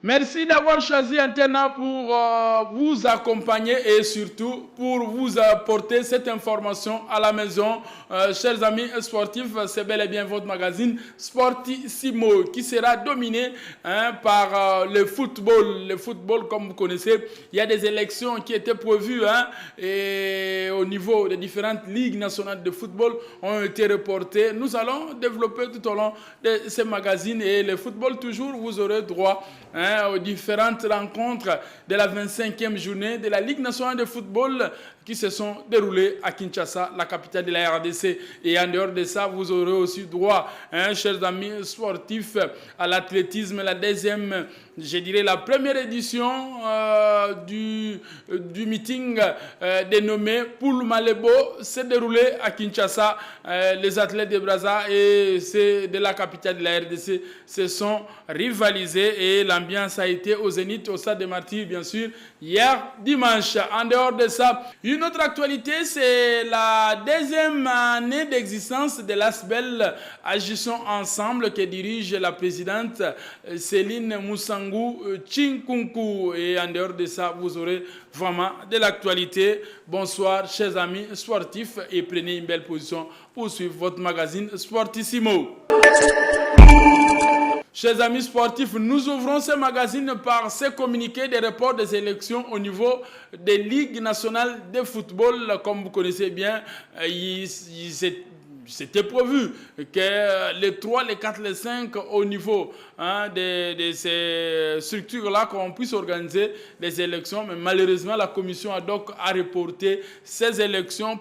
Merci d'avoir choisi Antena pour vous accompagner et surtout pour vous apporter cette information à la maison. Chers amis sportifs, c'est bel et bien votre magazine Sportissimo qui sera dominé par le football. Le football, comme vous connaissez, il y a des élections qui étaient prévues et au niveau des différentes ligues nationales de football ont été reportées. Nous allons développer tout au long de ces magazines et le football toujours, vous aurez droit aux différentes rencontres de la 25e journée de la Ligue nationale de football qui se sont déroulées à Kinshasa, la capitale de la RDC. Et en dehors de ça, vous aurez aussi droit, chers amis sportifs, à l'athlétisme, la deuxième, je dirais la première édition du meeting dénommé Poul Malebo s'est déroulé à Kinshasa. Les athlètes de Brazza et de la capitale de la RDC se sont rivalisés et l'ambiance a été au Zénith, au Stade des Martyrs, bien sûr, hier dimanche. En dehors de ça, une autre actualité, c'est la deuxième année d'existence de l'ASBEL Agissons Ensemble que dirige la présidente Céline Moussangou Chinkunku. Et en dehors de ça, vous aurez vraiment de l'actualité. Bonsoir, chers amis sportifs, et prenez une belle position pour suivre votre magazine Sportissimo. Chers amis sportifs, nous ouvrons ce magazine par ces communiqués des reports des élections au niveau des ligues nationales de football. Comme vous connaissez bien, c'était prévu que les 3, les 4, les 5 au niveau de ces structures-là, qu'on puisse organiser des élections. Mais malheureusement, la commission ad hoc a reporté ces élections.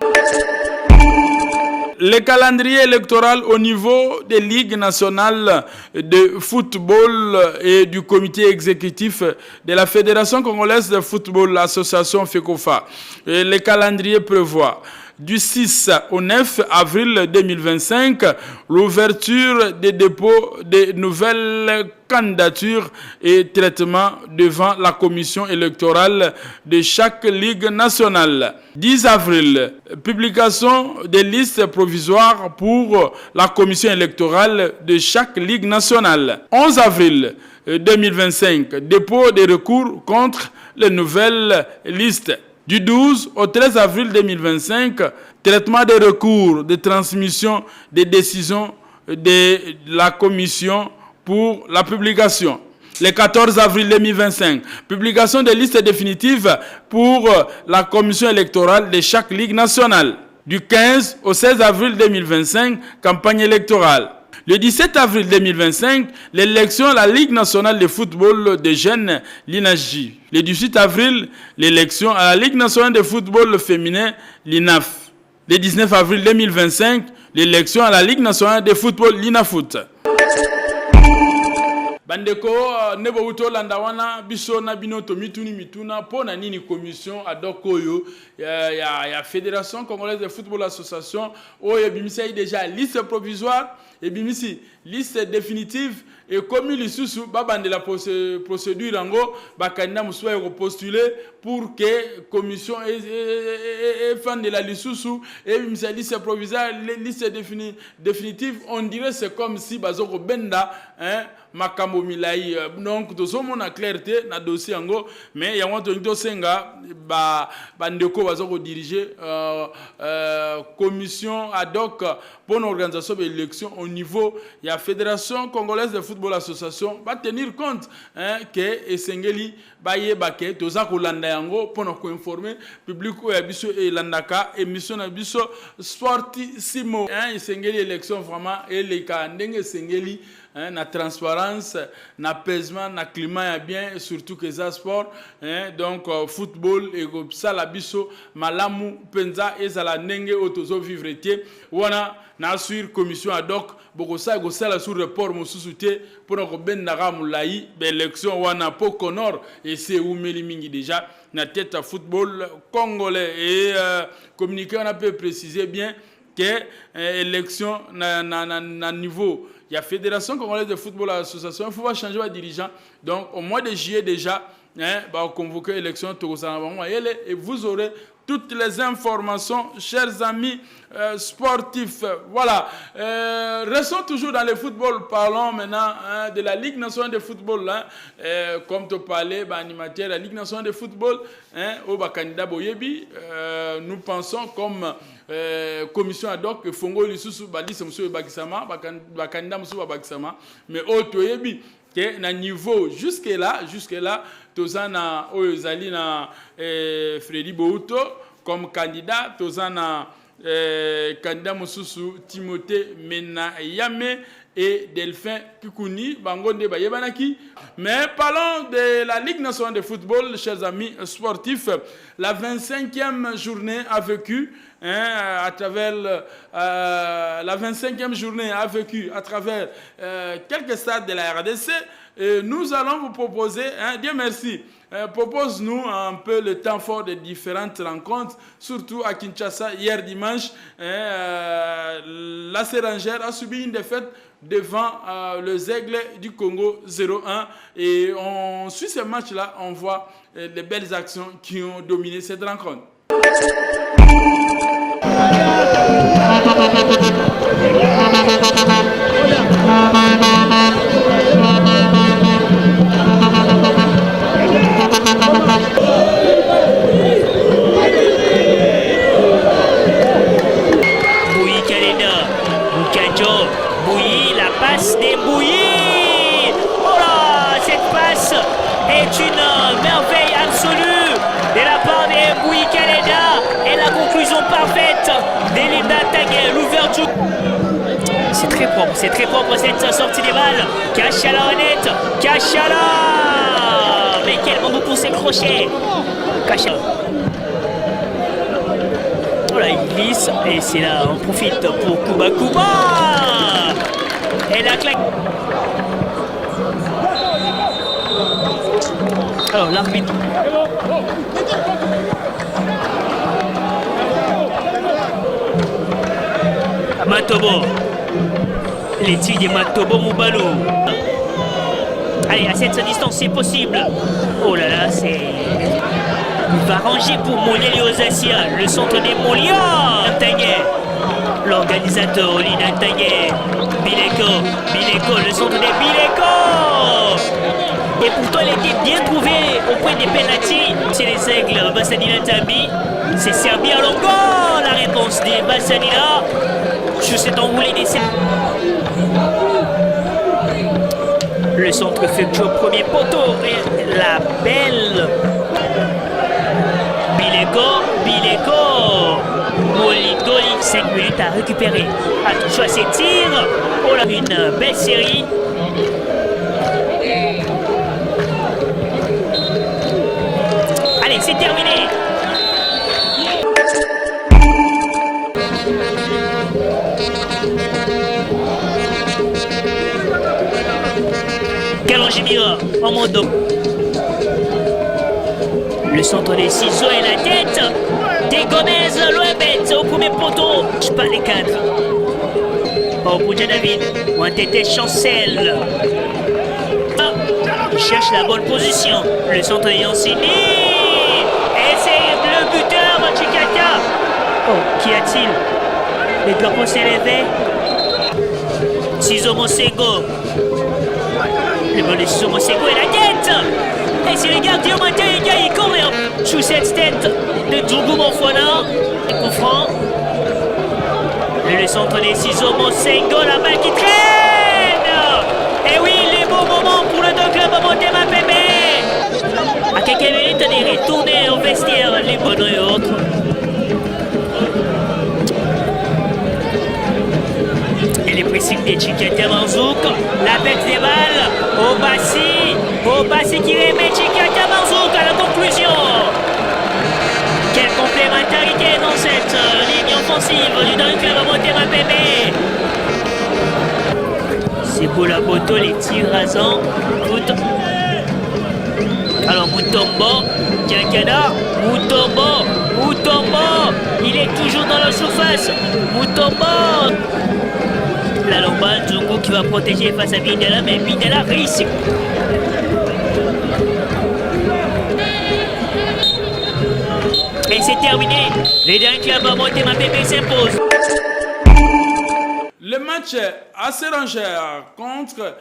Le calendrier électoral au niveau des ligues nationales de football et du comité exécutif de la Fédération congolaise de football, l'association FECOFA. Et le calendrier prévoit du 6 au 9 avril 2025, l'ouverture des dépôts de nouvelles candidatures et traitement devant la commission électorale de chaque ligue nationale. 10 avril, publication des listes provisoires pour la commission électorale de chaque ligue nationale. 11 avril 2025, dépôt des recours contre les nouvelles listes. Du 12 au 13 avril 2025, traitement des recours de transmission des décisions de la commission pour la publication. Le 14 avril 2025, publication des listes définitives pour la commission électorale de chaque ligue nationale. Du 15 au 16 avril 2025, campagne électorale. Le 17 avril 2025, l'élection à la Ligue nationale de football des jeunes, l'INAJ. Le 18 avril, l'élection à la Ligue nationale de football féminin, l'INAF. Le 19 avril 2025, l'élection à la Ligue nationale de football, l'INAFOOT. Bandeko nebo uto landawana biso na binoto mituna pona nini commission adokoyo ya Fédération congolaise de football association oyo bimisa déjà liste provisoire et bimisi liste définitive et comme lisusu babande la procédure ango bakanda muswa yo postuler pour que commission et fan de la lisusu et bimisa liste provisoire liste définitive on dirait c'est comme si bazoko benda makambo milai donc tozomona clarté na dossier yango mais yango to senga bandeko bazoko diriger commission ad hoc pour l'organisation de l'élection au niveau ya Fédération congolaise de football association va tenir compte que esengeli bayeba ke toza kolanda yango pour ko informer public ya biso e landaka émission na biso Sportissimo esengeli élection vraiment et les ka ndenge esengeli na transparence, na apaisement, na climat ya bien, et surtout que ça sport, donc football et ça la biso malamu penza et ça la nenge otozo vivre tie, wana na sur commission ad hoc boko sa go sala sur report mosusuté pour ko ben na ramulai élection wana poko nord et c'est oumeli mingi déjà na tête à football congolais et communiquer on a peut préciser bien que élection na niveau il y a Fédération congolaise de football association, il faut changer de dirigeant. Donc au mois de juillet déjà, convoquer l'élection et vous aurez toutes les informations, chers amis sportifs. Voilà. Restons toujours dans le football. Parlons maintenant de la Ligue nationale de football. Comme tu parlais, animateur de la Ligue nationale de football, au candidat Boyebi, nous pensons comme commission ad hoc Fongo Lisusu Balise Monsieur Bakisama, candidat Monsieur Bakisama, mais au Toyebi. Na niveau jusque là tozana oyozali na Freddy Bouto comme candidat, tozana candidat Mosusu Timothée Menayame et Delphin Kikuni Bangonde Bayebanaki. Mais parlons de la Ligue nationale de football, chers amis sportifs. La 25e journée a vécu à travers la 25e journée a vécu à travers quelques stades de la RDC. Nous allons vous proposer, Dieu merci, propose-nous un peu le temps fort de différentes rencontres, surtout à Kinshasa. Hier dimanche, la Sérangère a subi une défaite devant les Aigles du Congo 0-1. Et on suit ce match-là, on voit les belles actions qui ont dominé cette rencontre. Bouilly Kalena, Boukajo, Bouilly, la passe des Bouilly. Oh là, cette passe est une merveille absolue de la part des Bouilly Kalena et la conclusion parfaite d'Elinda Taguet, l'ouverture. C'est très propre cette sortie des balles. Kachala honnête, Kachala. Mais quel bon pour ses crochets. Kachala. Voilà, il glisse et c'est là, on profite pour Kuba Kuba. Et la claque. Alors l'arbitre. Matobo. Les tirs de Matobo Moubalou. Allez, à cette distance, c'est possible. Oh là là, c'est... Il va ranger pour Molia Liozassia, le centre des Molia. Tanguay, l'organisateur Olina Tanguay. Bileko, le centre des Bileko. Et pourtant, il était bien trouvé au point des pénaltys. C'est les Aigles, Bassanina Tabi. C'est Serbia Longo, la réponse des Bassanina. Sur cet enroulé d'essai. Le centre effectué au premier poteau. Et la belle. Bileko. Molindoli. 5 minutes à récupérer. Attention à ses tirs. Oh là, une belle série. Allez, c'est terminé. Kalangimira en mode. Le centre des ciseaux et la tête des Gomez, l'OMS au premier poteau. Je pas les cadres. Au bout de David, ou un tété Chancel. Il cherche la bonne position. Le centre de Yancini. Et c'est le buteur Chikata. Oh, qu'y a-t-il? Les drapeaux s'est levé. Ciseaux Mosengo. Le bon de Ciseaux Mosengo et la tête. Et c'est le gardien Mathieu, il court sous cette tête de Djougou Monfona. Coup franc. Le centre des ciseaux Mosengo, la balle qui traîne. Et oui, les beaux moments pour le deux clubs Motema Pépé. À quelques minutes, on est retourné au vestiaire, les bonnes et autres. Et les pressings des Chikata Manzouk, la bête des balles, Obassi qui remet Chikata Manzouk à la conclusion. Quelle complémentarité dans cette ligne offensive du Dunk Club Motema Pépé. C'est Bolaboto, les tirs rasants. Alors Mutombo, Kiakana, Mutombo, il est toujours dans la surface. Mutombo. La Lomba, Djungu qui va protéger face à Bindela, mais Bindela réussit. Et c'est terminé. Les derniers clubs Monte Mapembe s'imposent. Le match à Serangère contre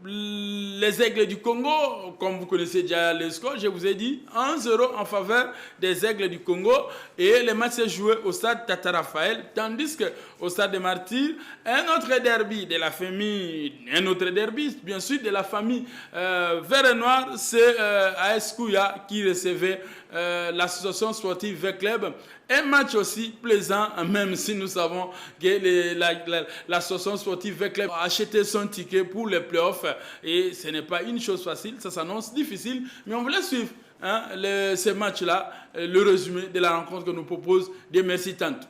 les Aigles du Congo, comme vous connaissez déjà le score, je vous ai dit 1-0 en faveur des Aigles du Congo, et le match s'est joué au stade Tata Raphaël, tandis qu'au stade des Martyrs, un autre derby de la famille, bien sûr de la famille Vert et Noir, c'est AS Kouya qui recevait l'association sportive Vert Club. Un match aussi plaisant, même si nous savons que l'association sportive Vert Club a acheté son ticket pour les playoffs, et ce n'est pas une chose facile, ça s'annonce difficile, mais on voulait suivre ce match-là, le résumé de la rencontre que nous propose des Merci Tante.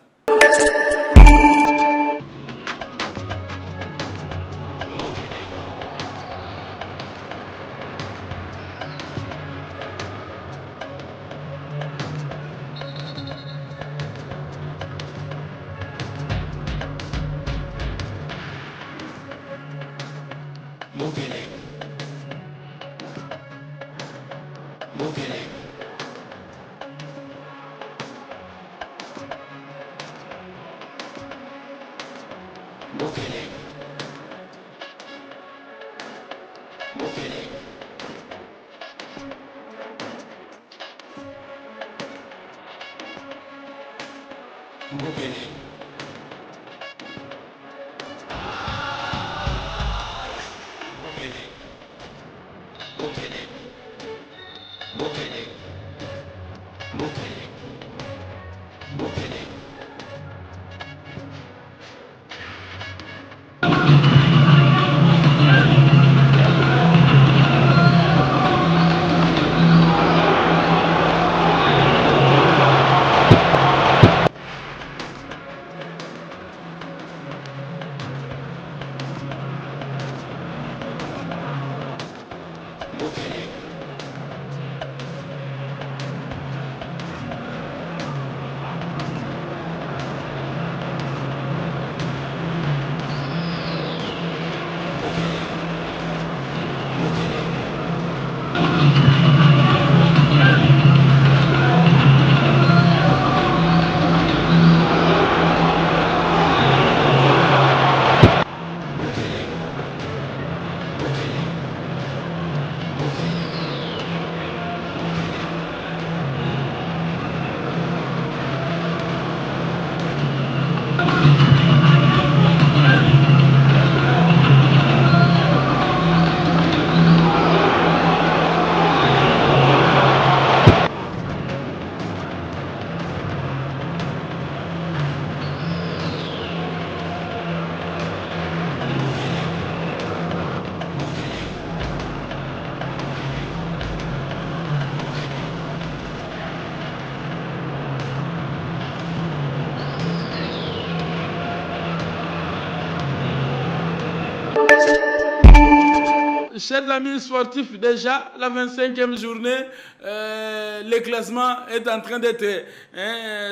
Chers amis sportifs, déjà la 25e journée, le classement est en train d'être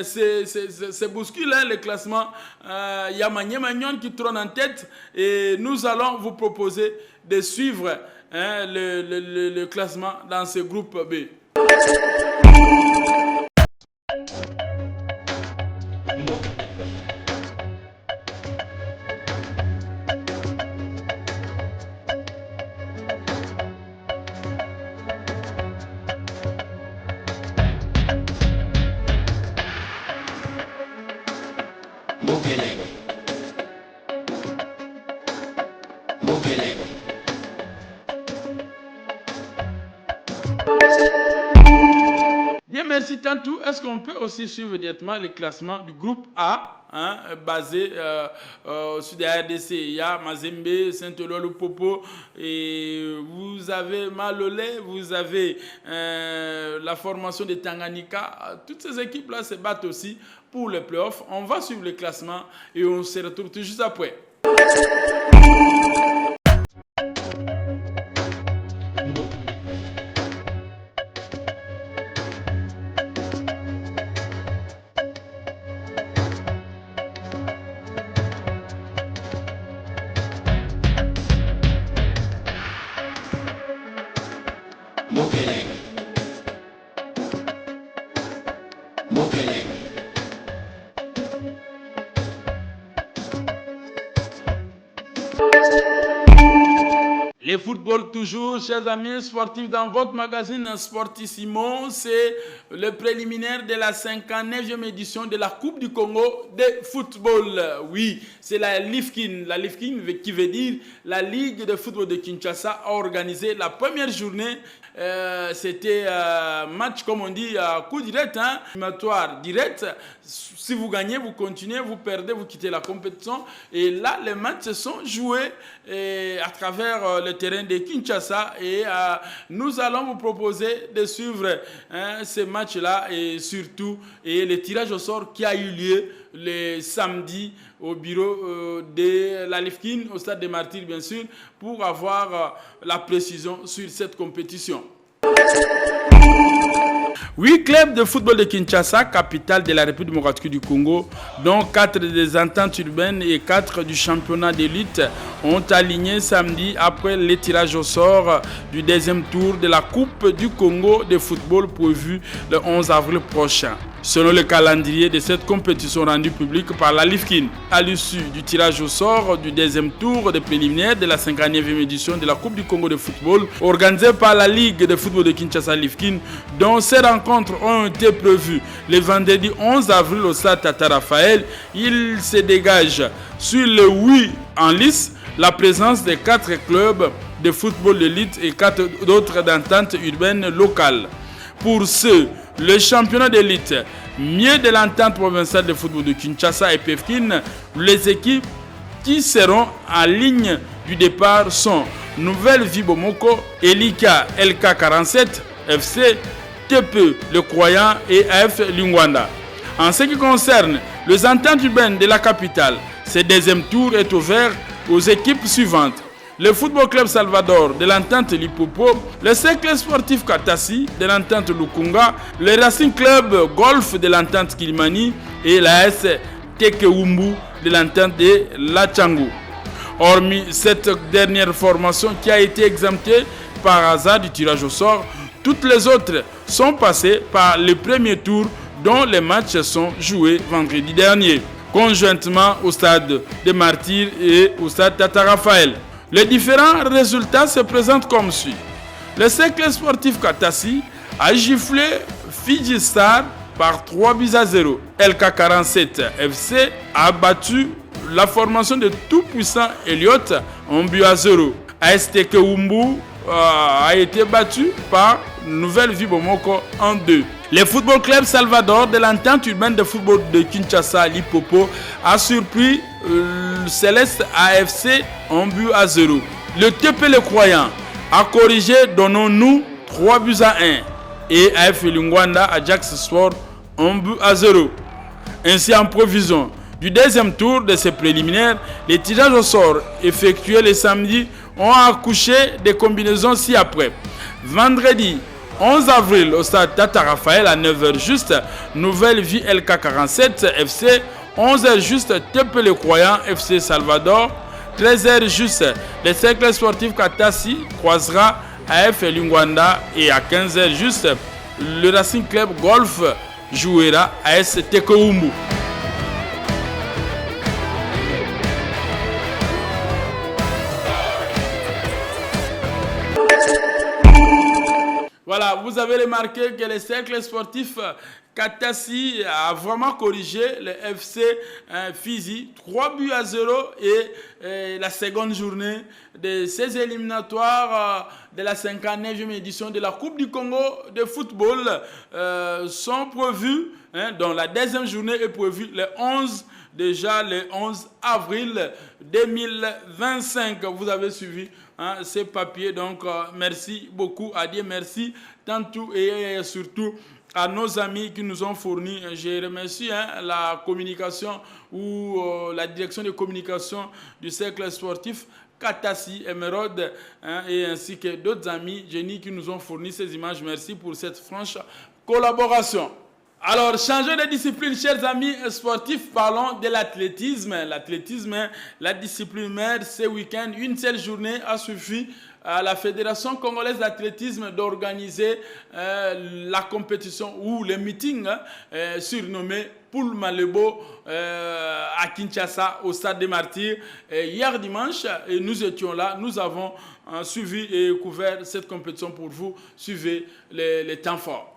c'est bousculé, le classement. Il y a Magnon qui trône en tête, et nous allons vous proposer de suivre le classement dans ce groupe B. Bien, merci Tantou. Est-ce qu'on peut aussi suivre directement le classement du groupe A, basé sur des RDC? Il y a Mazembe, Saint-Eloi, Popo, et vous avez Malolé, vous avez la formation de Tanganyika. Toutes ces équipes-là se battent aussi pour les playoffs. On va suivre le classement et on se retrouve tout juste après. Et football toujours, chers amis sportifs, dans votre magazine Sportissimo, c'est le préliminaire de la 59e édition de la Coupe du Congo de football. Oui, c'est la LIFKIN. La LIFKIN qui veut dire la Ligue de football de Kinshasa a organisé la première journée. C'était match, comme on dit, coup direct, éliminatoire direct. Si vous gagnez, vous continuez, vous perdez, vous quittez la compétition. Et là, les matchs sont joués à travers le terrain de Kinshasa. Et nous allons vous proposer de suivre ces matchs-là et surtout le tirage au sort qui a eu lieu le samedi au bureau de la LIFKIN, au stade des Martyrs, bien sûr, pour avoir la précision sur cette compétition. 8 clubs de football de Kinshasa, capitale de la République démocratique du Congo, dont 4 des ententes urbaines et 4 du championnat d'élite, ont aligné samedi après le tirage au sort du deuxième tour de la Coupe du Congo de football prévu le 11 avril prochain. Selon le calendrier de cette compétition rendue publique par la LIFKIN, à l'issue du tirage au sort du deuxième tour des préliminaires de la 59e édition de la Coupe du Congo de football, organisée par la Ligue de football de Kinshasa LIFKIN, dont ces rencontres ont été prévues le vendredi 11 avril au stade Tata Raphaël, il se dégage sur le 8 en lice la présence de 4 clubs de football d'élite et 4 d'autres d'entente urbaine locale. Pour ceux, le championnat d'élite, mieux de l'entente provinciale de football de Kinshasa et PEFKIN, les équipes qui seront en ligne du départ sont Nouvelle Vie Bomoko, Elika LK47, FC, TP Le Croyant et AF Lingwanda. En ce qui concerne les ententes urbaines de la capitale, ce deuxième tour est ouvert aux équipes suivantes. Le Football Club Salvador de l'entente Lipopo, le Cercle Sportif Katassi de l'entente Lukunga, le Racing Club Golf de l'entente Kilimani et l'AS Tekewumbu de l'entente de Lachangu. Hormis cette dernière formation qui a été exemptée par hasard du tirage au sort, toutes les autres sont passées par le premier tour dont les matchs sont joués vendredi dernier, conjointement au stade des Martyrs et au stade Tata Raphaël. Les différents résultats se présentent comme suit. Le Cercle Sportif Katassi a giflé Fiji Star par 3-0. LK47 FC a battu la formation de tout-puissant Elliott en 1-0. ASTK Umbu a été battu par Nouvelle Vie Bomoko en 2. Le Football Club Salvador de l'entente urbaine de football de Kinshasa, Lipopo, a surpris Céleste AFC en 0. Le TP Le Croyant a corrigé Donnons-nous 3-1 et AF Lingwanda Ajax Sport en 0. Ainsi, en provision du deuxième tour de ces préliminaires, les tirages au sort effectués le samedi ont accouché des combinaisons ci-après. Vendredi 11 avril au stade Tata Raphaël à 9h juste, Nouvelle Vie LK47 FC, 11h juste, TP Le Croyant FC Salvador, 13h juste, le Cercle Sportif Katassi croisera AF Lingwanda et à 15h juste, le Racing Club Golf jouera AS Tekewumbu. Voilà, vous avez remarqué que le cercle sportif Katassi a vraiment corrigé le FC Fizi 3-0 et la seconde journée de ces éliminatoires de la 59e édition de la Coupe du Congo de football sont prévues, dont la deuxième journée est prévue le 11 avril 2025. Vous avez suivi ces papiers, donc merci beaucoup à Dieu, merci tantôt et surtout à nos amis qui nous ont fourni. Je remercie la communication ou la direction de communication du cercle sportif Katassi, Emeraude, et ainsi que d'autres amis génies qui nous ont fourni ces images. Merci pour cette franche collaboration. Alors, changeons de discipline, chers amis sportifs, parlons de l'athlétisme. L'athlétisme, la discipline mère, ce week-end, une seule journée a suffi à la Fédération congolaise d'athlétisme d'organiser la compétition ou le meeting surnommé Poul Malebo à Kinshasa, au stade des Martyrs. Hier dimanche, nous étions là, nous avons suivi et couvert cette compétition pour vous. Suivez les temps forts.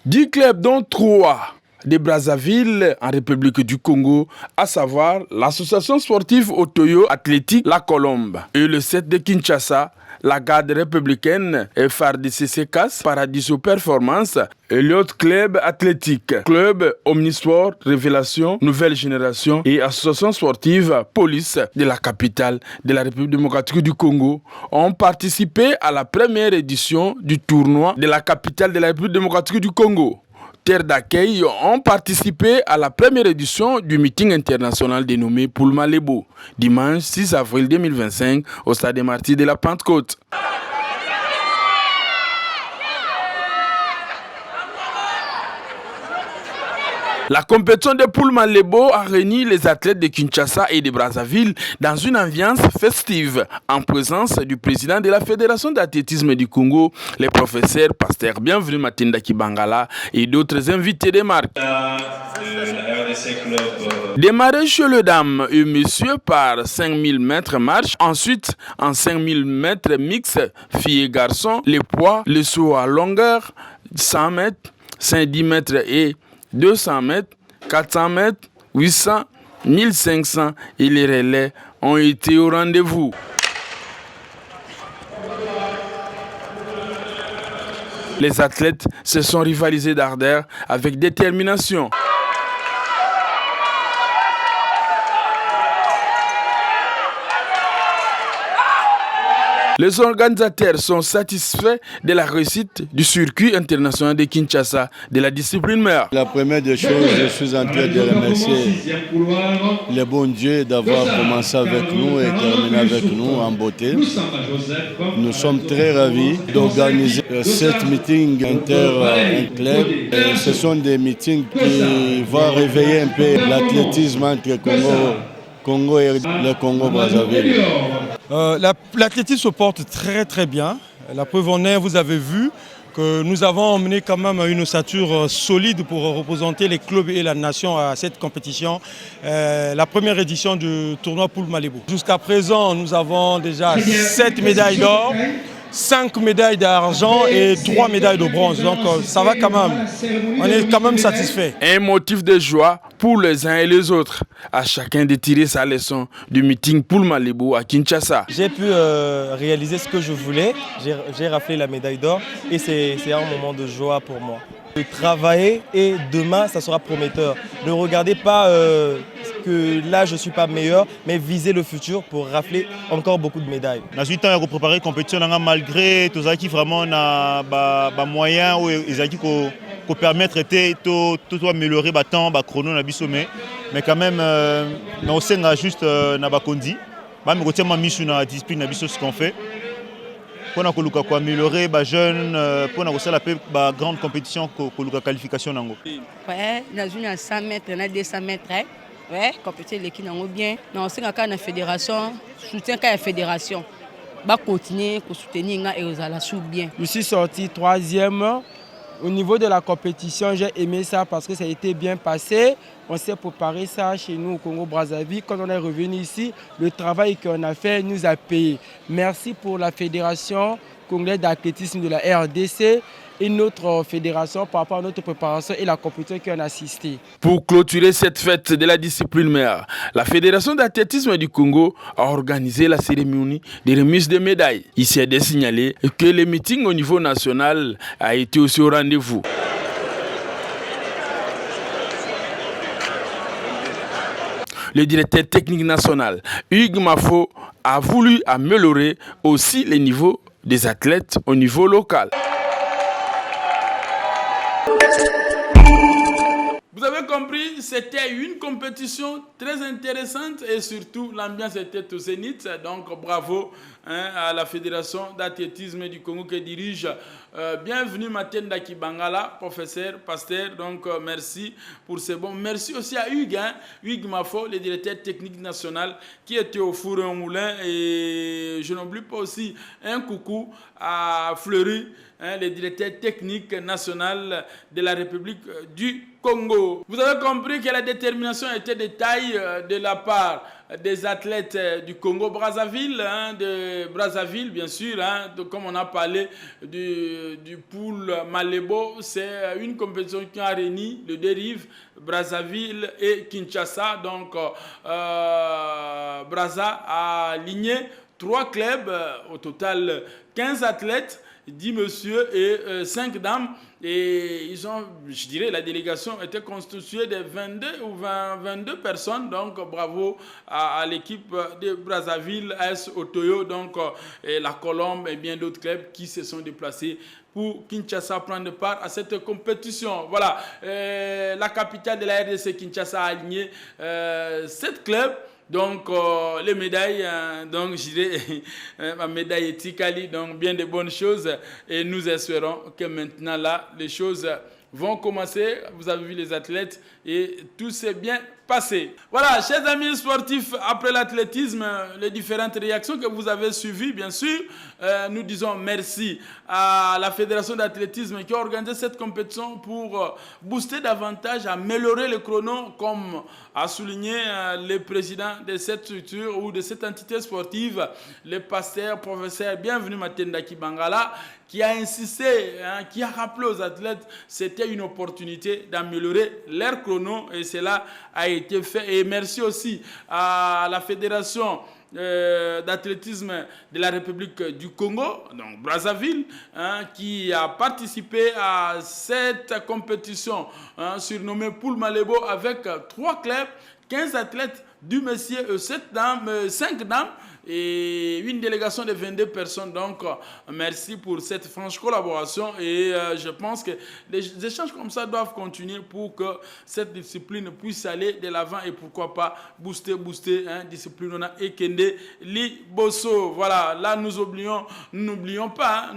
Dix clubs, dont 3 de Brazzaville en République du Congo, à savoir l'association sportive Otoyo Athlétique La Colombe et le 7 de Kinshasa, la garde républicaine FARDC CAS, Paradiso Performance et l'autre club athlétique, club Omnisport, Révélation, Nouvelle Génération et association sportive Police de la capitale de la République démocratique du Congo ont participé à la première édition du tournoi de la capitale de la République démocratique du Congo. Terre d'accueil ont participé à la première édition du meeting international dénommé Poulma Lebo, dimanche 6 avril 2025 au stade des Martyrs de la Pentecôte. La compétition de Poulma Lebo a réuni les athlètes de Kinshasa et de Brazzaville dans une ambiance festive en présence du président de la Fédération d'athlétisme du Congo, le professeur Pasteur Bienvenu Matinda Kibangala et d'autres invités de marque. Démarré chez le dame et monsieur par 5000 mètres marche, ensuite en 5000 mètres mix filles et garçons, les poids, le saut à longueur, 100 mètres, 110 mètres et 200 mètres, 400 mètres, 800, 1500 et les relais ont été au rendez-vous. Les athlètes se sont rivalisés d'ardeur avec détermination. Les organisateurs sont satisfaits de la réussite du circuit international de Kinshasa de la discipline mère. La première des choses, je suis en train de remercier le bon Dieu d'avoir commencé avec nous et terminé avec nous en beauté. Nous sommes très ravis d'organiser cette meeting inter-club. Ce sont des meetings qui vont réveiller un peu l'athlétisme entre Congo et le Congo-Brazzaville. L'athlétisme se porte très bien. La preuve en est, vous avez vu que nous avons emmené quand même une ossature solide pour représenter les clubs et la nation à cette compétition. La première édition du tournoi Poulma Lebo. Jusqu'à présent, nous avons déjà 7 médailles d'or, 5 médailles d'argent et 3 médailles de bronze. Donc ça va quand même. On est quand même satisfait. Un motif de joie pour les uns et les autres. À chacun de tirer sa leçon du meeting Poulma Lebo à Kinshasa. J'ai pu réaliser ce que je voulais. J'ai raflé la médaille d'or et c'est un moment de joie pour moi. De travailler et demain, ça sera prometteur. Ne regardez pas que là, je ne suis pas meilleur, mais viser le futur pour rafler encore beaucoup de médailles. Je suis temps de préparer la compétition malgré tout ça qui vraiment na moyen ou qui permettre de améliorer le temps, le chrono, mais quand même, on sait juste na bakondi. Mais on tient mission na discipline, ce qu'on fait. Pour améliorer les jeunes, pour la grande compétition, pour la qualification. Oui, dans 100 mètres, 200 mètres. Ouais, compétition l'équipe bien. Non, c'est quand la fédération, soutien quand la fédération, va continuer à soutenir et aux alassous bien. Je suis sorti 3e. Au niveau de la compétition, j'ai aimé ça parce que ça a été bien passé. On s'est préparé ça chez nous au Congo-Brazzaville. Quand on est revenu ici, le travail qu'on a fait nous a payé. Merci pour la Fédération congolaise d'athlétisme de la RDC et notre fédération par rapport à notre préparation et la compétition qu'on a assisté. Pour clôturer cette fête de la discipline mère, la Fédération d'athlétisme du Congo a organisé la cérémonie de remise des médailles. Ici est de signaler que le meeting au niveau national a été aussi au rendez-vous. Le directeur technique national, Hugues Mafo, a voulu améliorer aussi les niveaux des athlètes au niveau local. Vous avez compris, c'était une compétition très intéressante et surtout l'ambiance était au zénith. Donc bravo à la Fédération d'athlétisme du Congo qui dirige. Bienvenue Matinda Kibangala, professeur, pasteur. Donc merci pour ces bons. Merci aussi à Hugues, Hugues Mafo, le directeur technique national qui était au four et au moulin. Et je n'oublie pas aussi un coucou à Fleury le directeur technique national de la République du Congo. Vous avez compris que la détermination était de taille de la part des athlètes du Congo-Brazzaville, de Brazzaville bien sûr, comme on a parlé du pool Malebo. C'est une compétition qui a réuni le dérive Brazzaville et Kinshasa. Donc Brazza a aligné 3 clubs, au total 15 athlètes, 10 messieurs et 5 dames. Et ils ont, je dirais, la délégation était constituée de 22 ou 22 personnes. Donc bravo à l'équipe de Brazzaville, AS Otoyo, donc et la Colombe et bien d'autres clubs qui se sont déplacés pour Kinshasa prendre part à cette compétition. Voilà, la capitale de la RDC, Kinshasa, a aligné 7 clubs. Donc les médailles, donc je dirais ma médaille est Tikali, donc bien de bonnes choses, et nous espérons que maintenant là les choses vont commencer. Vous avez vu les athlètes et tout s'est bien passé. Voilà, chers amis sportifs, après l'athlétisme, les différentes réactions que vous avez suivies, bien sûr, nous disons merci à la Fédération d'athlétisme qui a organisé cette compétition pour booster davantage, améliorer le chrono, comme a souligné le président de cette structure ou de cette entité sportive, le pasteur, professeur, bienvenue Matendaki Bangala, qui a insisté, qui a rappelé aux athlètes c'était une opportunité d'améliorer leur chrono, et cela a été fait. Et merci aussi à la Fédération d'athlétisme de la République du Congo, donc Brazzaville, qui a participé à cette compétition surnommée Pool Malebo avec 3 clubs, 15 athlètes, 2 messieurs et 5 dames, et une délégation de 22 personnes. Donc merci pour cette franche collaboration, et je pense que les échanges comme ça doivent continuer pour que cette discipline puisse aller de l'avant, et pourquoi pas booster discipline on a Ekende Liboso. Voilà, là nous n'oublions pas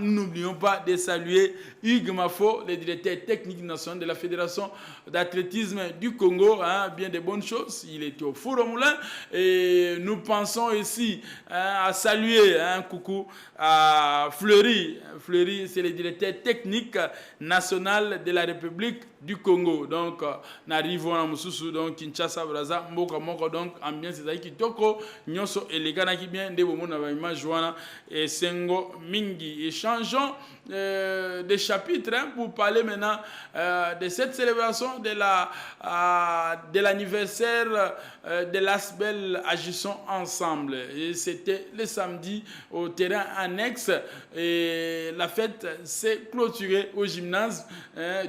de saluer Hugues Mafo, le directeur technique national de la Fédération d'athlétisme du Congo, bien de bonnes choses, il était au four au moulin, et nous pensons ici à saluer un coucou à Fleury. Fleury, c'est le directeur technique national de la République du Congo. Donc, n'arrivons à Moussoussou, donc Kinshasa, Brazza, Mboka Moko, donc ambiance Zaï Kitoko, Nyoso et les Gana qui bien, de Bomo Navaima, Joana et Sengo Mingi. Et changeons de chapitre pour parler maintenant de cette célébration de l'anniversaire de l'ASBEL Agissons Ensemble. Et c'était le samedi au terrain annexe, et la fête s'est clôturée au gymnase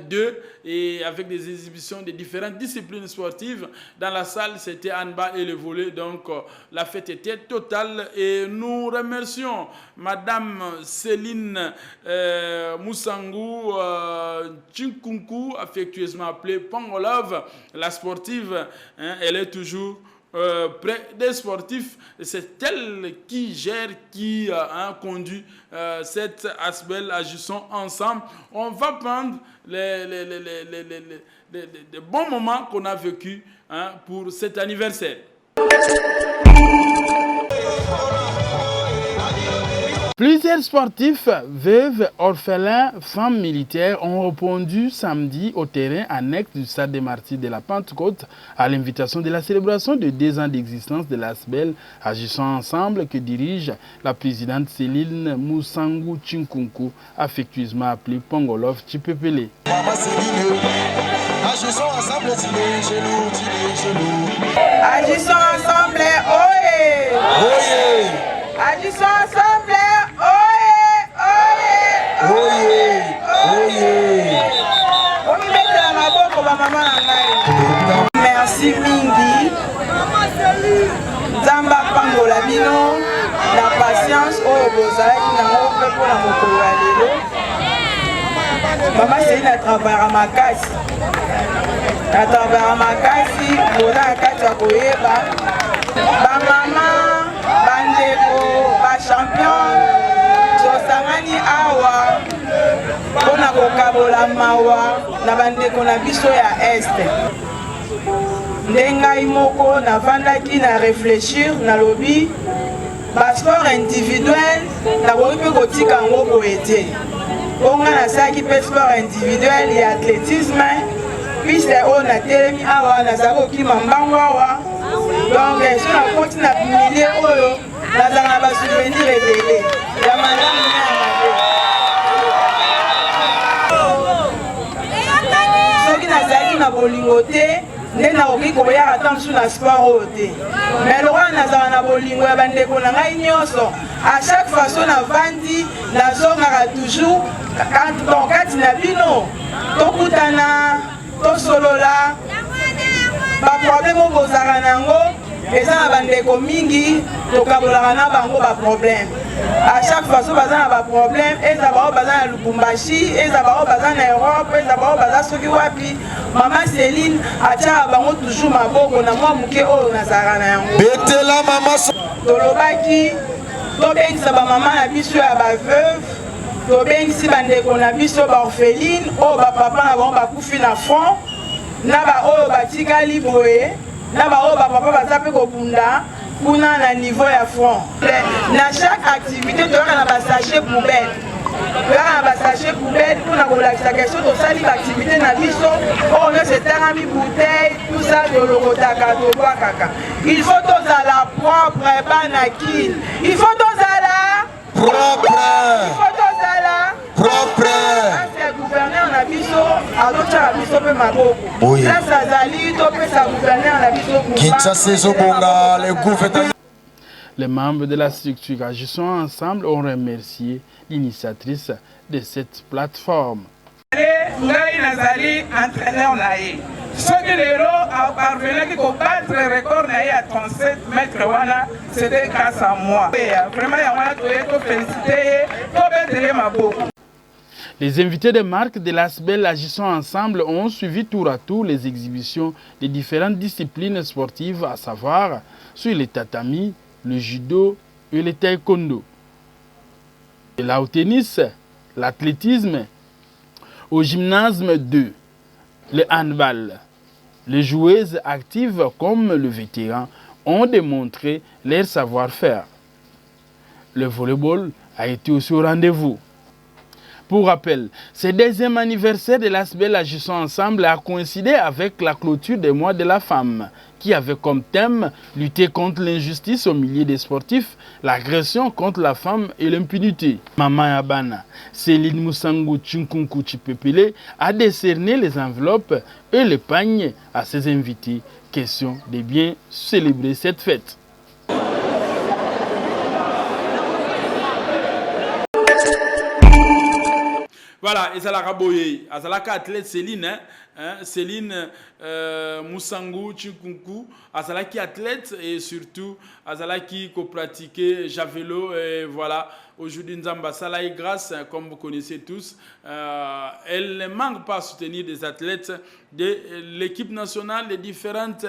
2 et avec des exhibitions de différentes disciplines sportives. Dans la salle, c'était handball et le volley, donc la fête était totale, et nous remercions Madame Céline Mousangou Chinkunku, affectueusement appelée Pangolove, la sportive, elle est toujours près des sportifs. C'est elle qui gère, qui conduit cette ASBEL Agissons Ensemble. On va prendre les bons moments qu'on a vécu pour cet anniversaire. Plusieurs sportifs, veuves, orphelins, femmes militaires ont répondu samedi au terrain annexe du Stade des Martyrs de la Pentecôte à l'invitation de la célébration de 2 ans d'existence de l'ASBEL Agissons Ensemble que dirige la présidente Céline Mousangou Chinkunku, affectueusement appelée Pongolov Chipepele. Agissons ensemble, Agissons ensemble, ohé! Ohé! Agissons ensemble, ohé! Ohé! Ohé! Ohé! Merci mingi. Zamba Pangola bino, la patience au bozaki na ngoko pour la mokolo ya lelo. Maman c'est na travail à ma casse. Na travail à ma casse, bona kati ya koyeba. Ba maman, bandeko, ba champion, tosangani awa. Bona kokabola mawa na bandeko na biso ya este. Ndengai moko na vandaki na réfléchir na lobby ba sport individuel na boyi pe kotika ngo boete. On a un sport individuel et athlétisme. Puis on a télé, on a Zaroki Mambangawa. Donc, si on continue à humilier, on a souvenir et délai. Ceux qui n'ont pas bolingoté, ne na oki ko ya attendre sur la sport oté mais le roi na na bolingo ya bande ko na ngai nyoso à chaque façon na vandi na zonga toujours quand na bino to kutana to solola ba problème ko zara nango eza na bande ko mingi to kabola na bango ba problème à chaque façon baza na ba problème eza ba baza na Lubumbashi eza ba baza na Europe eza ba baza soki wapi Maman Céline atia bango toujours maboko na moi muke oyo nazara na yango betela mama tolobaki tobengisa ba mama na biso ya ba veuve tobengisi bandeko na biso ba orpheline oyo ba papa na bango bakufi na front na ba oyo batikali boye na ba oyo ba papa baza pe kobunda kuna na niveau ya front na chaque activité toyaka na ba sachet poubelle toyaka na ba sachet poubelle mpona kolakisa question tosali baactivité na biso oyo nyonso etangami bouteille tout ça tolokotaka tobwakaka il faut tozala propre bana kine il faut tozala propre il faut tozala propre ase gouverneur na biso azotyaka biso mpe maboko place azali topesa gouverneur na biso kinshasa ezobonga le gouvernement. Les membres de la structure Agissons Ensemble ont remercié l'initiatrice de cette plateforme. Ngai nazali entraîneur na ye. Soki lelo a parvenu ko battre record na ye à 37 mètres wana, c'était grâce à moi. Vraiment ya wana to féliciter to bettre maboko. Les invités de marque de l'ASBEL Agissons Ensemble ont suivi tour à tour les exhibitions des différentes disciplines sportives, à savoir sur les tatamis, le judo et le taekwondo. Et là au tennis, l'athlétisme, au gymnasme 2, le handball. Les joueuses actives comme le vétéran ont démontré leur savoir-faire. Le volleyball a été aussi au rendez-vous. Pour rappel, ce 2e anniversaire de l'ASBEL Agissons Ensemble a coïncidé avec la clôture des mois de la femme, qui avait comme thème lutter contre l'injustice au milieu des sportifs, l'agression contre la femme et l'impunité. Maman Yabana, Céline Moussangu Tchinkunku Chipepele a décerné les enveloppes et les pagnes à ses invités. Question de bien célébrer cette fête. Voilà, et ça la raboye. Azalaka athlète Céline, Céline Moussangu Tchikunku, Azalaki athlète et surtout Azalaki qui pratiquait javelot et voilà. Aujourd'hui, Nzamba Salaï, grâce, comme vous connaissez tous, elle ne manque pas à soutenir des athlètes de l'équipe nationale, les différentes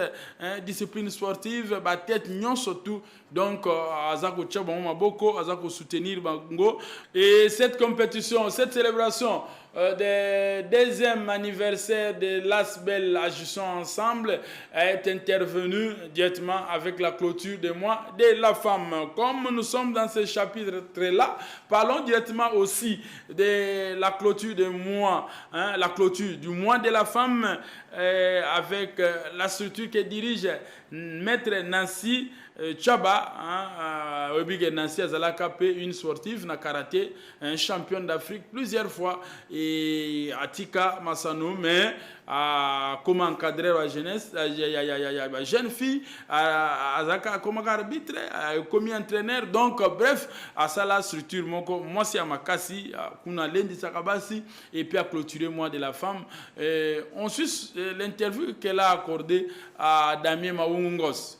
disciplines sportives, tête nyon surtout. Donc, Azako Tchabon Maboko, Azako soutenir Bango. Et cette compétition, cette célébration du 2e anniversaire de l'ASBEL Agissons Ensemble est intervenue directement avec la clôture des mois de la femme. Comme nous sommes dans ce chapitre-là, parlons directement aussi de la clôture des mois, la clôture du mois de la femme avec la structure que dirige Maître Nancy Tchaba, Nancy Azalaka, une sportive na karaté, un champion d'Afrique plusieurs fois, et Atika Massano, mais comment encadrer la jeunesse, la jeune fille, Azaka comme arbitre, comme entraîneur, donc bref, à ça la structure, moi c'est à Makasi, Kuna Lendi Sakabasi, et puis à clôturer moi de la femme. On suit l'interview qu'elle a accordée à Damien Maoungos.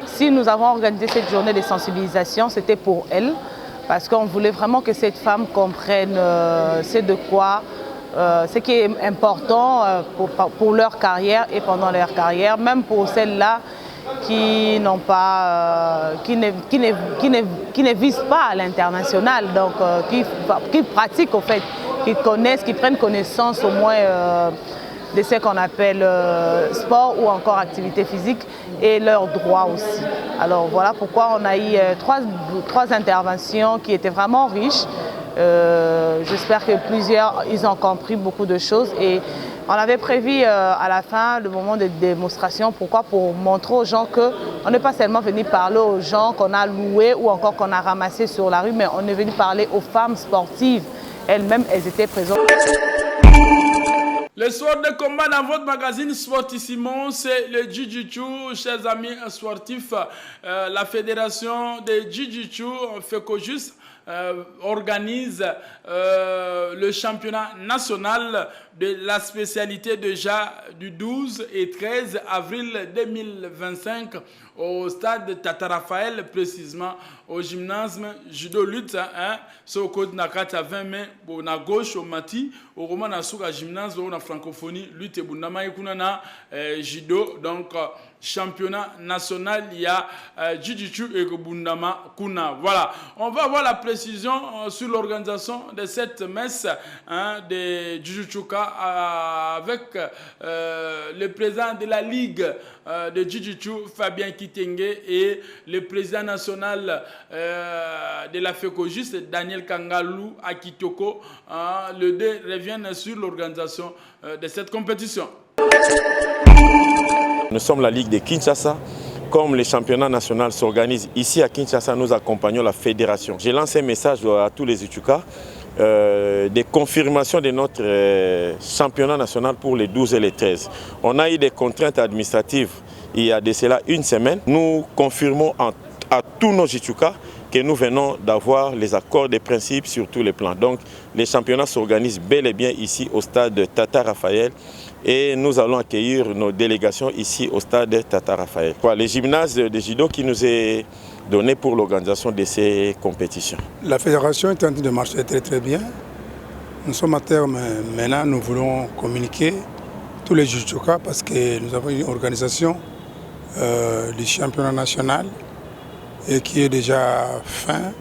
Si nous avons organisé cette journée de sensibilisation, c'était pour elle, parce qu'on voulait vraiment que cette femme comprenne ce qui est important pour leur carrière et pendant leur carrière, même pour celles-là qui n'ont pas, qui ne visent pas à l'international, donc qui pratiquent au fait, qui connaissent, qui prennent connaissance au moins de ce qu'on appelle sport ou encore activité physique et leurs droits aussi. Alors voilà pourquoi on a eu trois interventions qui étaient vraiment riches. J'espère que plusieurs, ils ont compris beaucoup de choses. Et on avait prévu à la fin le moment de démonstration. Pourquoi? Pour montrer aux gens qu'on n'est pas seulement venu parler aux gens qu'on a loués ou encore qu'on a ramassés sur la rue, mais on est venu parler aux femmes sportives. Elles-mêmes, elles étaient présentes. Le soir de combat dans votre magazine Sportissimo, c'est le Jiu-Jitsu, chers amis sportifs. La fédération de Jiu-Jitsu, FECOJUS, organise le championnat national de la spécialité déjà du 12 et 13 avril 2025 au stade Tata Raphaël, précisément au gymnase judo lutte, sur le code Nakata à 20 mai, à gauche au Mati, au Roman Asuka gymnase, au na francophonie, lutte et Bundama Kunana judo, donc championnat national, il y a Jiu-Jitsu et Bundama Kuna. Voilà, on va avoir la précision sur l'organisation de cette messe de Jiu-Jitsuka avec le président de la Ligue de Jiu-Jitsu, Fabien Kitenge, et le président national de la FECOJUS, Daniel Kangalou Akitoko. Le deux reviennent sur l'organisation de cette compétition. Nous sommes la Ligue de Kinshasa. Comme les championnats nationaux s'organisent ici à Kinshasa, nous accompagnons la fédération. J'ai lancé un message à tous les Uchuka de confirmation de notre championnat national pour les 12 et les 13. On a eu des contraintes administratives il y a de cela une semaine. Nous confirmons à tous nos Uchuka que nous venons d'avoir les accords de principe sur tous les plans. Donc les championnats s'organisent bel et bien ici au stade Tata Raphaël. Et nous allons accueillir nos délégations ici au stade Tata Raphaël. Le gymnase de judo qui nous est donné pour l'organisation de ces compétitions. La fédération est en train de marcher très très bien. Nous sommes à terme maintenant, nous voulons communiquer tous les judokas parce que nous avons une organisation du championnat national et qui est déjà fin,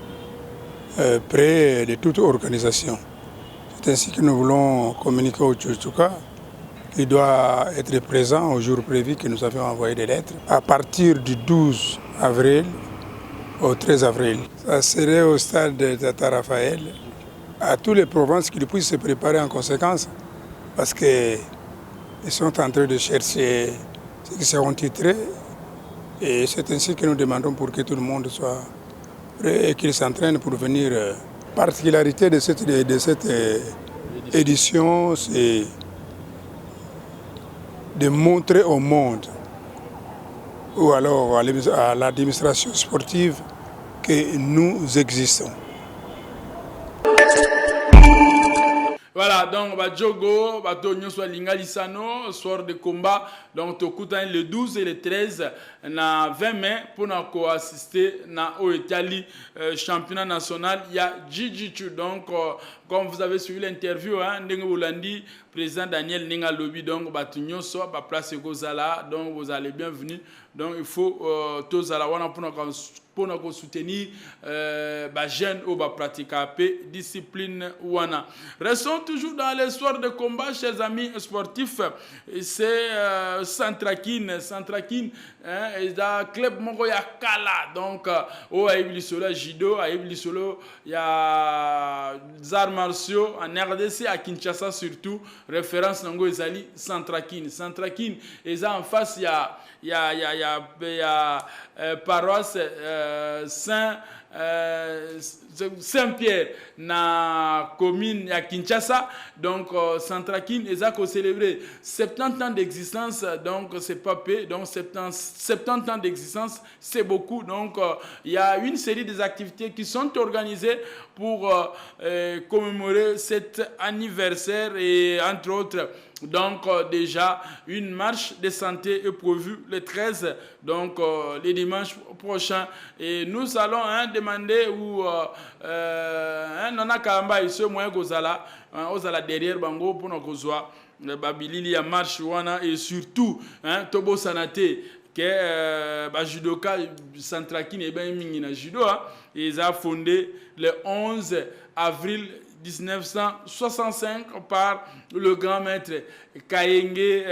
près de toute organisation. C'est ainsi que nous voulons communiquer aux judokas. Il doit être présent au jour prévu que nous avions envoyé des lettres. À partir du 12 avril au 13 avril, ça serait au stade de Tata Raphaël. À toutes les provinces qui puissent se préparer en conséquence, parce qu'ils sont en train de chercher ceux qui seront titrés. Et c'est ainsi que nous demandons pour que tout le monde soit prêt et qu'il s'entraîne pour venir. La particularité de cette édition, c'est de montrer au monde ou alors à l'administration sportive que nous existons. Voilà, donc Djogo, Batonyo soit Lingalisano, soir de combat, donc Tokutan le 12 et le 13, na 20 mai, pour nous assister na Oetali championnat national, il y a Jiu-Jitsu. Donc, comme vous avez suivi l'interview, Ndenge Bolandi, président Daniel Ninga Lobby, donc Batonyo soit place Gozala, donc vous allez bienvenue. Donc, il faut tous à la wana pour nous soutenir jeunes ou pratiquer la discipline wana. Restons toujours dans l'histoire de combat, chers amis sportifs. C'est Santrakine, et dans club moko ya kala. Donc au Aïblisolo judo, Aïblisolo il y a des arts martiaux en RDC à Kinshasa surtout. Référence nango ezali Santrakine. Santrakine et en face il y a paroisse Saint-Pierre na commune à Kinshasa. Donc Santrakine ils ont célébré 70 ans d'existence, donc c'est pas peu, donc 70 ans d'existence c'est beaucoup. Donc il y a une série d'activités qui sont organisées pour commémorer cet anniversaire et entre autres. Donc déjà une marche de santé est prévue le 13, donc le dimanche prochain, et nous allons demander où nana kamba ici moyen gozala ozala derrière bango pour nous kozwa babilili ya marche wana, et surtout tobo sanate que judoka Santrakin et ben mingina judo ils ont fondé le 11 avril 1965 par le grand maître Kayenge,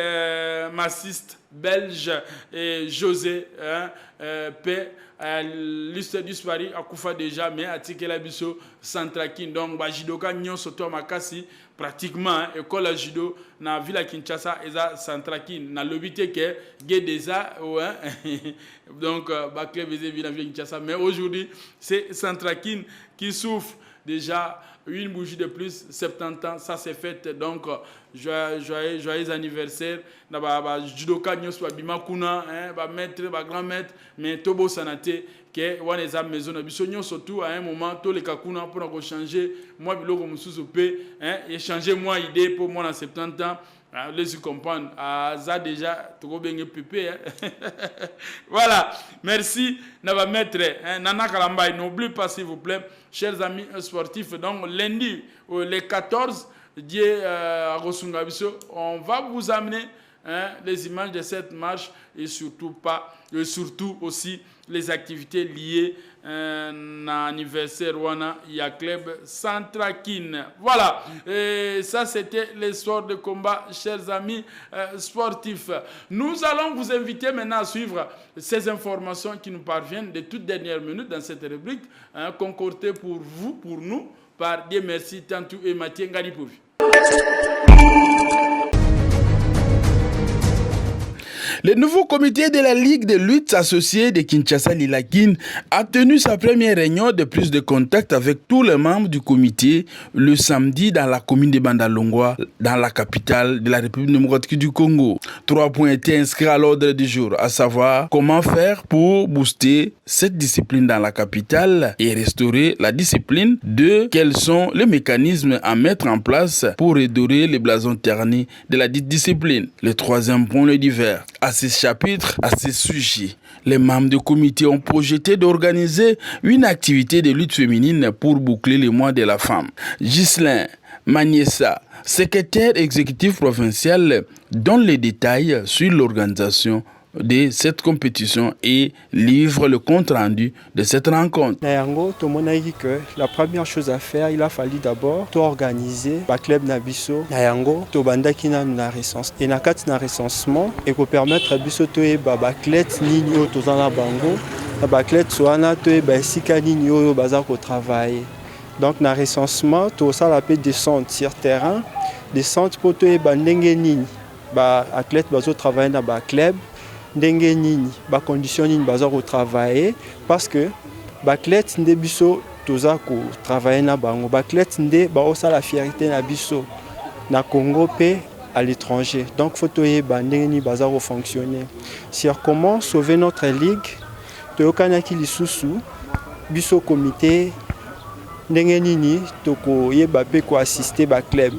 massiste belge, et José P. L'histoire du Spari a Koufa déjà, mais a tiré la biso Santrakin. Donc, judoka nyon soto makasi pratiquement école judo na ville Kinshasa eza Santrakin na lobité que Gedeza donc club eza ville Kinshasa, mais aujourd'hui c'est Santrakin qui souffre déjà une bougie de plus, 70 ans, ça c'est fait. Donc, joyeux anniversaire. Judoka nyos ba bimakuna, ba maître, ba grand maître, mais tobo sanate que on les a maison na biso surtout à un moment tous les kakuna pour changer moi biloko mususu pe et changer moi idée pour moi dans 70 ans. Les comprendre ça déjà trop bien pépé. Voilà, merci Nava maître Nana Kalamba, n'oubliez pas s'il vous plaît chers amis sportifs. Donc lundi les 14 on va vous amener les images de cette marche et surtout aussi les activités liées à l'anniversaire Wana ya club Santrakin. Voilà, et ça c'était l'histoire de combat, chers amis sportifs. Nous allons vous inviter maintenant à suivre ces informations qui nous parviennent de toutes dernières minutes dans cette rubrique concordée pour vous, pour nous, par Dieu merci Tantou et Mathieu Ngaripovi. Le nouveau comité de la Ligue de lutte associée de Kinshasa Lilakine a tenu sa première réunion de prise de contact avec tous les membres du comité le samedi dans la commune de Bandalongwa, dans la capitale de la République démocratique du Congo. 3 points étaient inscrits à l'ordre du jour, à savoir comment faire pour booster cette discipline dans la capitale et restaurer la discipline. 2. Quels sont les mécanismes à mettre en place pour redorer les blasons ternis de la dite discipline. Le 3e point, le divers. À ce chapitre, à ce sujet, les membres du comité ont projeté d'organiser une activité de lutte féminine pour boucler les mois de la femme. Ghislain Magnessa, secrétaire exécutif provincial, donne les détails sur l'organisation de cette compétition et livre le compte rendu de cette rencontre. Nayango, tout le monde a dit que la première chose à faire, il a fallu d'abord organiser le club Nabiso. Nayango, tout banda qui n'a une recensement. Et na kat na recensement et pour permettre à Biso to e baklet nini to zana bango, baklet soana to e sika nini o bazar ko travailler. Donc na recensement, tout ça la peut descendre sur terrain, descendre pour to e bandenge nini, athlète bazo travailler dans ba club. Ndenge nini ba condition nini baza ko travailler parce que baklet nde biso toza ko travailler na bango baklet nde ba osa la fierté na biso na Congo pe à l'étranger. Donc faut toyeba ndenge nini baza ko fonctionner sur comment sauver notre ligue toyokana ki lisusu biso comité ndenge nini toko yeba pe ko assister ba club.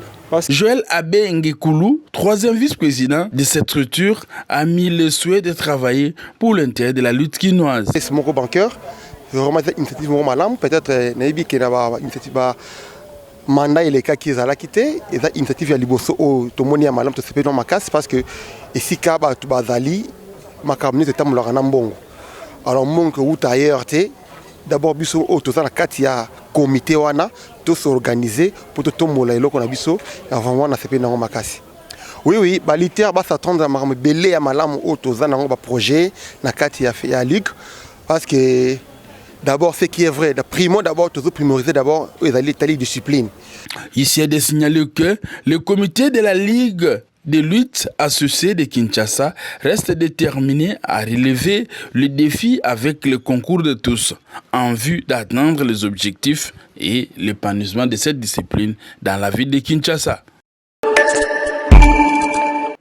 Joël Abbé Ngekulu, 3e vice-président de cette structure, a mis le souhait de travailler pour l'intérêt de la lutte quinoise. C'est mon banqueur, vraiment une initiative malam, peut-être Naibi qui n'a pas une initiative mandat et les cas qui ont quitté, et une initiative à Liboso au Tomoni à malam, tout se fait dans ma casse parce que ici Kaba tu bazali, ma cabine de tam leur anambongo. Alors mon que ou ailleurs d'abord biso au tout ça la katia comité wana tout s'organiser pour tout tomola et qu'on a biso avant moi na sepe na makasi. Oui balitaire ba s'attendre à marme belé à malam au tout ça na ba projet na katia fait à ligue parce que d'abord ce qui est vrai d'abord tout primoriser d'abord les discipline. Ici est de signaler que le comité de la ligue de lutte associée de Kinshasa reste déterminé à relever le défi avec le concours de tous en vue d'atteindre les objectifs et l'épanouissement de cette discipline dans la ville de Kinshasa.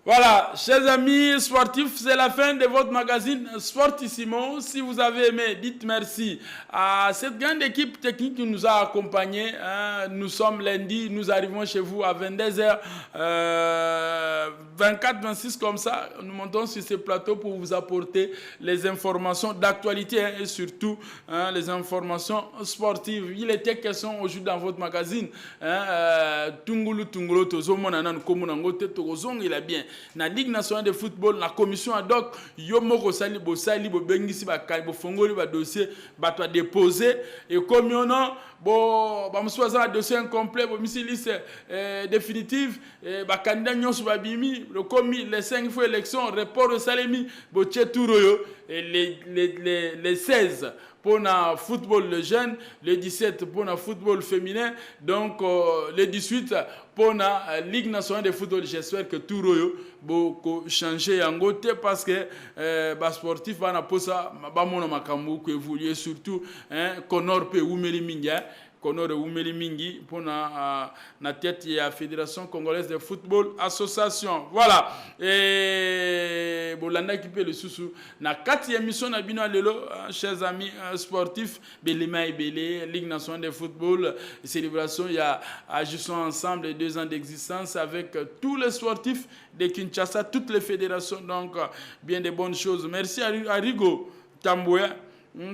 Voilà, chers amis sportifs, c'est la fin de votre magazine Sportissimo. Si vous avez aimé, dites merci à cette grande équipe technique qui nous a accompagnés. Nous sommes lundi, nous arrivons chez vous à 22h, 24-26 comme ça. Nous montons sur ce plateau pour vous apporter les informations d'actualité et surtout les informations sportives. Il était question aujourd'hui dans votre magazine. Tungulu Tungulu, Tozo Monanan Komunango Tetogozong, il est bien. na Ligue nationale de football, la commission ad hoc, yomoko sali bo bengisi ba bo fongoli ba dossier ba to déposer et comme on a bo ba msoza dossier incomplet bo misi liste définitive ba candidat nyonso ba bimi le commis les 5 fois élection report au salemi bo tcheturo et les 16 pour le football le jeune, le 17 pour le football féminin, donc le 18 pour la Ligue nationale de football. J'espère que tout royo beaucoup changer en côté parce que les sportifs vont pour ça, mon makamou que évoluer surtout Connor pe Oumeli Minga. Konore Oumeli Mingi pour na tête de la Fédération congolaise de football association. Voilà. Et bolanda qui peut le sous na 4e émission na bino lelo chers amis sportifs Belema et Belé Ligue nationale de football célébration il y a agissons ensemble 2 ans d'existence avec tous les sportifs de Kinshasa, toutes les fédérations, donc bien de bonnes choses. Merci à Rigo Tamboué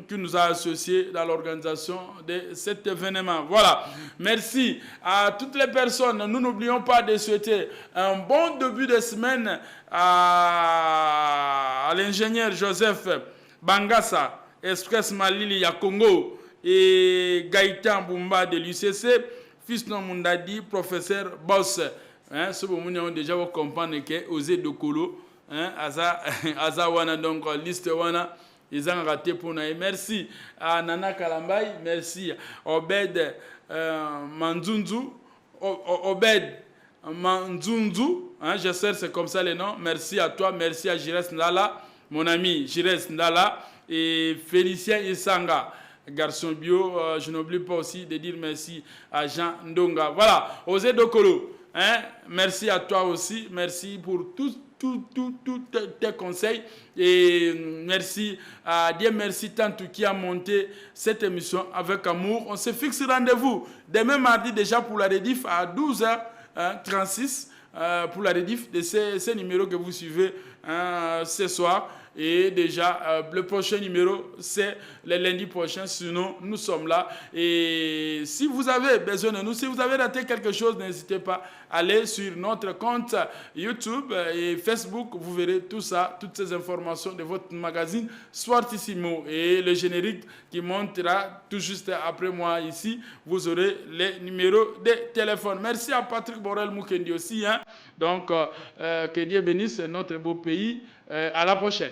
qui nous a associés dans l'organisation de cet événement. Voilà. Merci à toutes les personnes. Nous n'oublions pas de souhaiter un bon début de semaine à l'ingénieur Joseph Bangassa, Express Malili ya Congo et Gaïtan Bumba de l'UCC, Fiston Mundadi, professeur Boss. Ce que nous avons déjà compris que Osé Dokolo, Aza Wana, donc liste Wana. Ils ont raté pour nous. Merci à Nana Kalambay, merci à Obed Manzunzu, Obed Manzunzu, j'espère que c'est comme ça le nom. Merci à toi, merci à Jires Ndala, mon ami Jires Ndala, et Félicien Isanga, garçon bio. Je n'oublie pas aussi de dire merci à Jean Ndonga. Voilà, Osé Dokolo, merci à toi aussi, merci pour tous tes conseils et merci à Dieu merci tant qui a monté cette émission avec amour. On se fixe rendez-vous demain mardi déjà pour la rediff à 12h36 pour la rediff de ces numéros que vous suivez ce soir. Et déjà, le prochain numéro, c'est le lundi prochain. Sinon, nous sommes là. Et si vous avez besoin de nous, si vous avez raté quelque chose, n'hésitez pas à aller sur notre compte YouTube et Facebook. Vous verrez tout ça, toutes ces informations de votre magazine Sportissimo. Et le générique qui montera tout juste après moi ici, vous aurez les numéros de téléphone. Merci à Patrick Borel Moukendi aussi. Donc, que Dieu bénisse notre beau pays. À la prochaine.